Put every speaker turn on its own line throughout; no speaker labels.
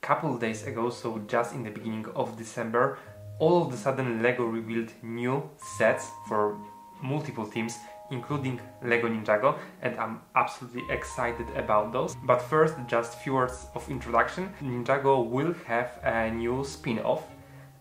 couple days ago, so just in the beginning of December, all of a sudden LEGO revealed new sets for multiple teams, including LEGO Ninjago, and I'm absolutely excited about those. But first, just few words of introduction. Ninjago will have a new spin-off,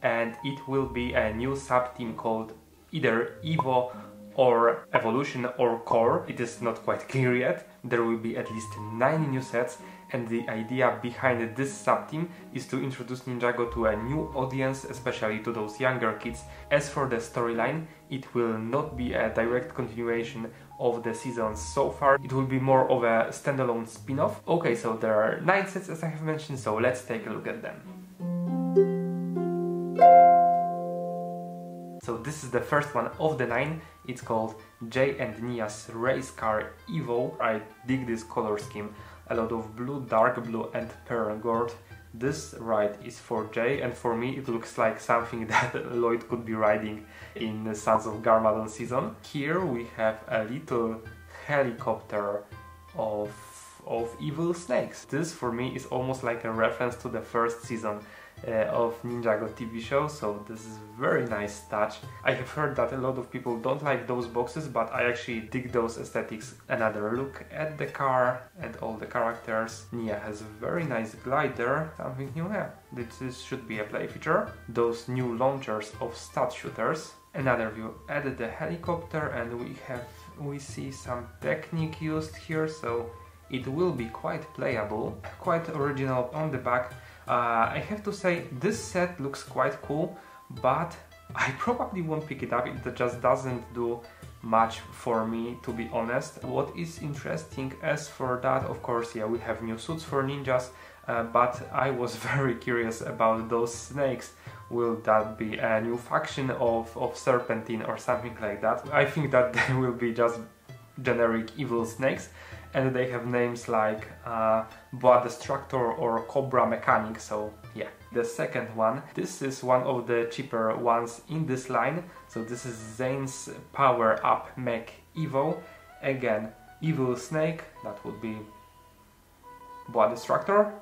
and it will be a new sub-team called either Evo or Evolution or Core. It is not quite clear yet. There will be at least 9 new sets, and the idea behind this sub-team is to introduce Ninjago to a new audience, especially to those younger kids. As for the storyline, it will not be a direct continuation of the seasons so far. It will be more of a standalone spin-off. Okay, so there are 9 sets as I have mentioned, so let's take a look at them. So this is the first one of the 9. It's called Jay and Nia's Race Car Evo. I dig this color scheme. A lot of blue, dark blue and pearl gold. This ride is for Jay, and for me it looks like something that Lloyd could be riding in the Sons of Garmadon season. Here we have a little helicopter of evil snakes. This for me is almost like a reference to the first season of Ninjago TV show, so this is very nice touch. I have heard that a lot of people don't like those boxes, but I actually dig those aesthetics. Another look at the car and all the characters. Nia has a very nice glider, something new. Yeah, this should be a play feature. Those new launchers of stud shooters. Another view at the helicopter, and we see some technique used here, so it will be quite playable, quite original on the back. I have to say, this set looks quite cool, but I probably won't pick it up. It just doesn't do much for me, to be honest. What is interesting as for that, of course, yeah, we have new suits for ninjas, but I was very curious about those snakes. Will that be a new faction of Serpentine or something like that? I think that they will be just generic evil snakes, and they have names like Boa Destructor or Cobra Mechanic, so yeah. The second one, this is one of the cheaper ones in this line, so this is Zane's Power Up Mech Evo. Again, evil snake, that would be Boa Destructor?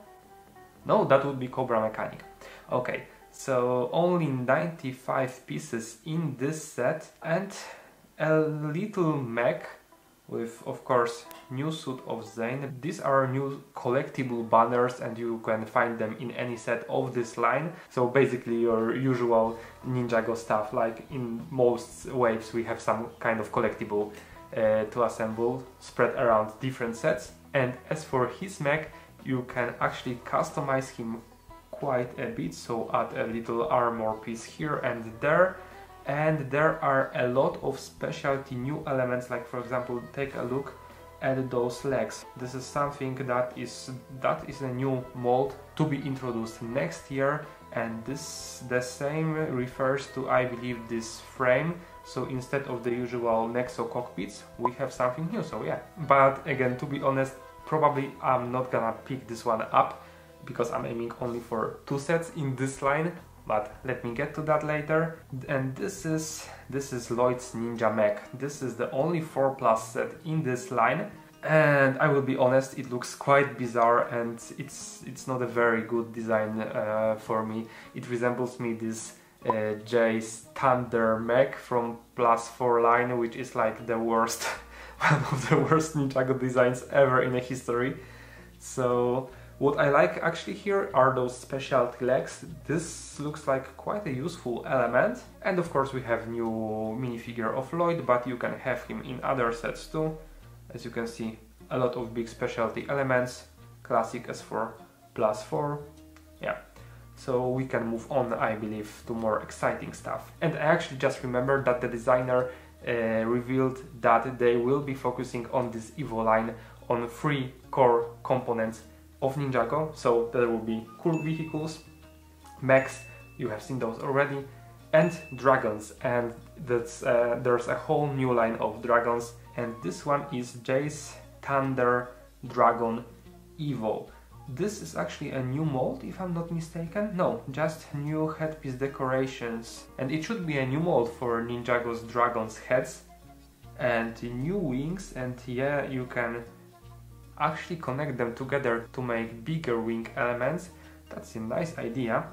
No, that would be Cobra Mechanic. Okay, so only 95 pieces in this set, and a little mech with, of course, new suit of Zane. These are new collectible banners, and you can find them in any set of this line. So basically your usual Ninjago stuff, like in most waves we have some kind of collectible to assemble, spread around different sets. And as for his mech, you can actually customize him quite a bit, so add a little armor piece here and there. And there are a lot of specialty new elements, like for example, take a look at those legs. This is something that is a new mold to be introduced next year, and the same refers to, I believe, this frame. So instead of the usual Nexo cockpits, we have something new, so yeah. But again, to be honest, probably I'm not gonna pick this one up, because I'm aiming only for 2 sets in this line. But let me get to that later. And this is Lloyd's Ninja Mech. This is the only 4+ set in this line, and I will be honest, it looks quite bizarre, and it's not a very good design for me. It resembles me this Jay's Thunder Mech from +4 line, which is like the worst, one of the worst Ninjago designs ever in a history. So what I like actually here are those specialty legs. This looks like quite a useful element. And of course we have new minifigure of Lloyd, but you can have him in other sets too. As you can see, a lot of big specialty elements, classic as for +4. Yeah, so we can move on, I believe, to more exciting stuff. And I actually just remembered that the designer revealed that they will be focusing on this Evo line on 3 core components of Ninjago. So there will be cool vehicles, mechs, you have seen those already, and dragons. And there's a whole new line of dragons, and this one is Jay's Thunder Dragon Evo. This is actually a new mold, if I'm not mistaken. No, just new headpiece decorations. And it should be a new mold for Ninjago's dragons' heads. And new wings, and yeah, you can actually connect them together to make bigger wing elements. That's a nice idea.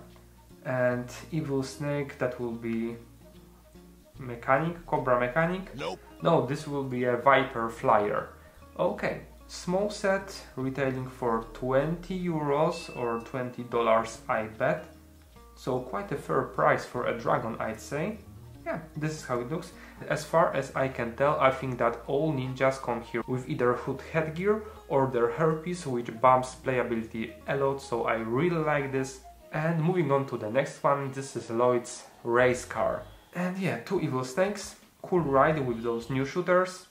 And Evil Snake, that will be Mechanic, Cobra Mechanic?
Nope.
No, this will be a Viper Flyer. Okay, small set retailing for 20 euros or $20, I bet. So quite a fair price for a dragon, I'd say. Yeah, this is how it looks. As far as I can tell, I think that all ninjas come here with either hood headgear or their hairpiece, which bumps playability a lot, so I really like this. And moving on to the next one, this is Lloyd's race car. And yeah, two Evil Snakes, cool ride with those new shooters.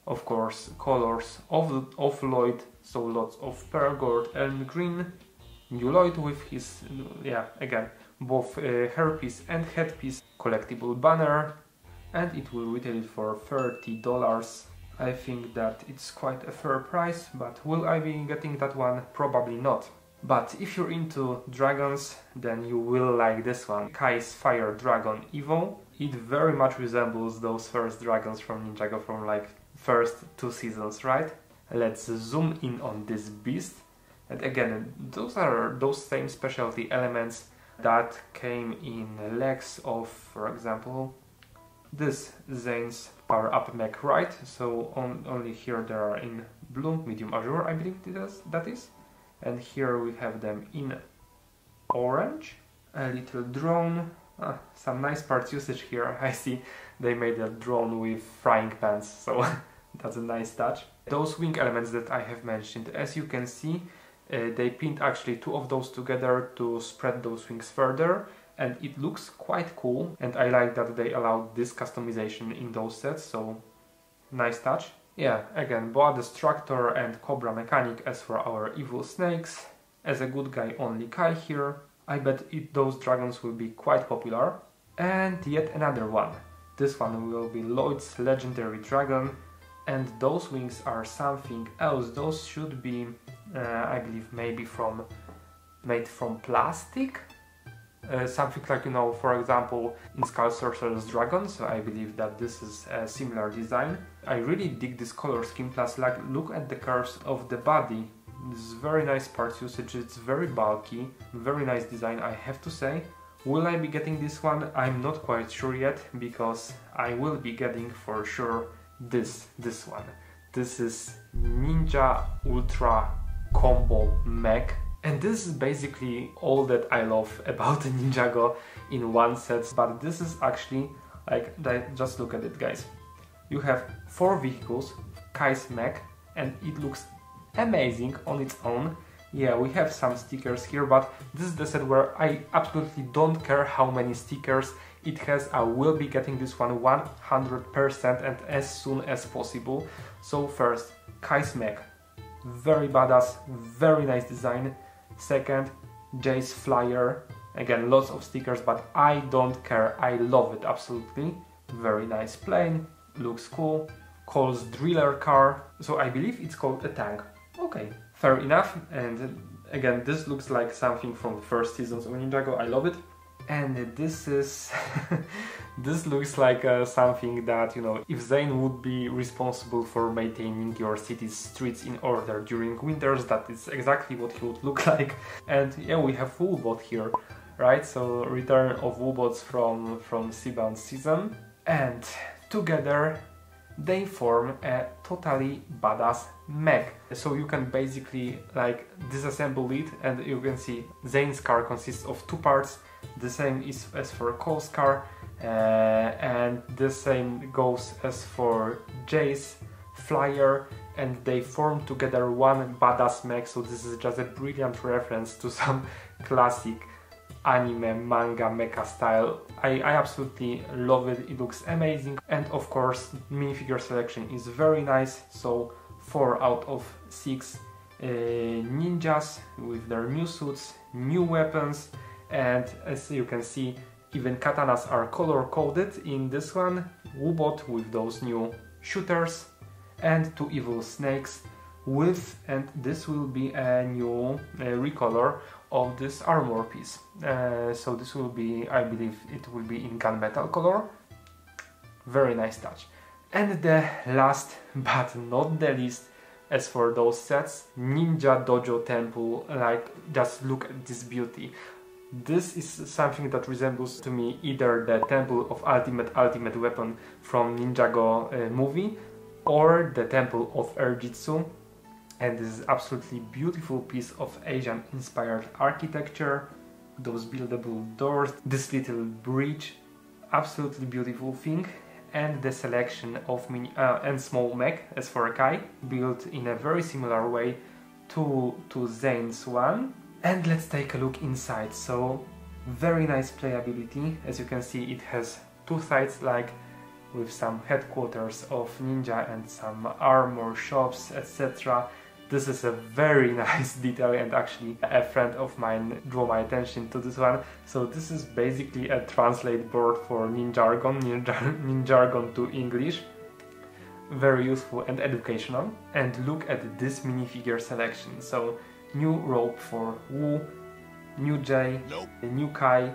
Of course, colors of Lloyd, so lots of pearl gold and green. New Lloyd with his, yeah, again, both hairpiece and headpiece, collectible banner, and it will retail for $30. I think that it's quite a fair price, but will I be getting that one? Probably not. But if you're into dragons, then you will like this one, Kai's Fire Dragon Evo. It very much resembles those first dragons from Ninjago from like first 2 seasons, right? Let's zoom in on this beast. And again, those are those same specialty elements that came in legs of, for example, this Zane's Power Up Mech, right? So only here they are in blue, medium azure, I believe that is. And here we have them in orange. A little drone. Some nice parts usage here. I see they made a drone with frying pans, so that's a nice touch. Those wing elements that I have mentioned, as you can see, they pinned actually 2 of those together to spread those wings further, and it looks quite cool, and I like that they allowed this customization in those sets, so nice touch. Yeah, again, Boa Destructor and Cobra Mechanic as for our Evil Snakes. As a good guy, only Kai here. I bet those dragons will be quite popular. And yet another one. This one will be Lloyd's Legendary Dragon, and those wings are something else. Those should be, I believe, maybe made from plastic? Something like, you know, for example, in Skull Sorcerer's Dragons, I believe that this is a similar design. I really dig this color scheme, plus like look at the curves of the body. This is very nice parts usage, it's very bulky, very nice design, I have to say. Will I be getting this one? I'm not quite sure yet, because I will be getting for sure this one. This is Ninja Ultra Combo Mech. And this is basically all that I love about Ninjago in one set, but this is actually, like, just look at it, guys. You have 4 vehicles, Kai's mech, and it looks amazing on its own. Yeah, we have some stickers here, but this is the set where I absolutely don't care how many stickers it has. I will be getting this one 100% and as soon as possible. So first, Kai's mech, very badass, very nice design. Second, Jay's Flyer, again lots of stickers, but I don't care, I love it absolutely. Very nice plane, looks cool. Cole's Driller car, so I believe it's called a tank. Okay, fair enough. And again, this looks like something from the first seasons of Ninjago, I love it. And this is this looks like something that, you know, if Zane would be responsible for maintaining your city's streets in order during winters, that is exactly what he would look like. And yeah, we have Woolbot here, right? So return of Woolbots from Seabound season, and together they form a totally badass mech. So you can basically like disassemble it, and you can see Zane's car consists of 2 parts. The same is as for Cole's car, and the same goes as for Jay's Flyer, and they form together one badass mech. So this is just a brilliant reference to some classic anime, manga, mecha style. I absolutely love it, it looks amazing, and of course minifigure selection is very nice. So 4 out of 6 ninjas with their new suits, new weapons, and as you can see, even katanas are color coded in this one. Woolbot with those new shooters, and 2 Evil Snakes with, and this will be a new recolor of this armor piece. So this will be, I believe it will be in gunmetal color. Very nice touch. And the last but not the least, as for those sets. Ninja Dojo Temple, like, just look at this beauty. This is something that resembles to me either the Temple of Ultimate Weapon from Ninjago movie or the Temple of Erjitsu. And this is absolutely beautiful piece of Asian inspired architecture. Those buildable doors, this little bridge, absolutely beautiful thing. And the selection of mini and small mech as for Kai, built in a very similar way to Zane's one. And let's take a look inside. So very nice playability. As you can see, it has two sides, like with some headquarters of ninja and some armor shops, etc. This is a very nice detail, and actually a friend of mine drew my attention to this one. So this is basically a translate board for Ninjargon to English. Very useful and educational. And look at this minifigure selection. So new rope for Wu, new Jay, new Kai,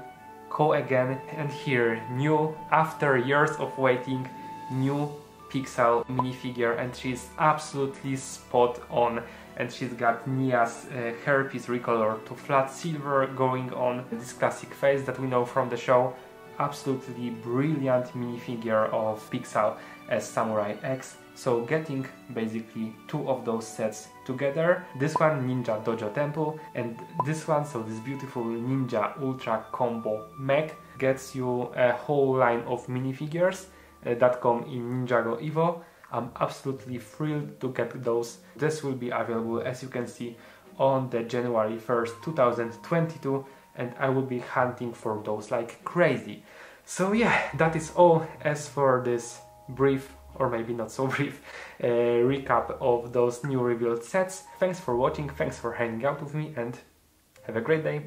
Ko again, and here new, after years of waiting, new Pixel minifigure, and she's absolutely spot on. And she's got Nia's hairpiece recolor to flat silver going on, this classic face that we know from the show. Absolutely brilliant minifigure of Pixel as Samurai X. So getting basically two of those sets together, this one Ninja Dojo Temple and this one, so this beautiful Ninja Ultra Combo Mech, gets you a whole line of minifigures that come in Ninjago Evo. I'm absolutely thrilled to get those. This will be available, as you can see, on the January 1st, 2022, and I will be hunting for those like crazy. So yeah, that is all as for this brief, or maybe not so brief, recap of those new revealed sets. Thanks for watching, thanks for hanging out with me, and have a great day.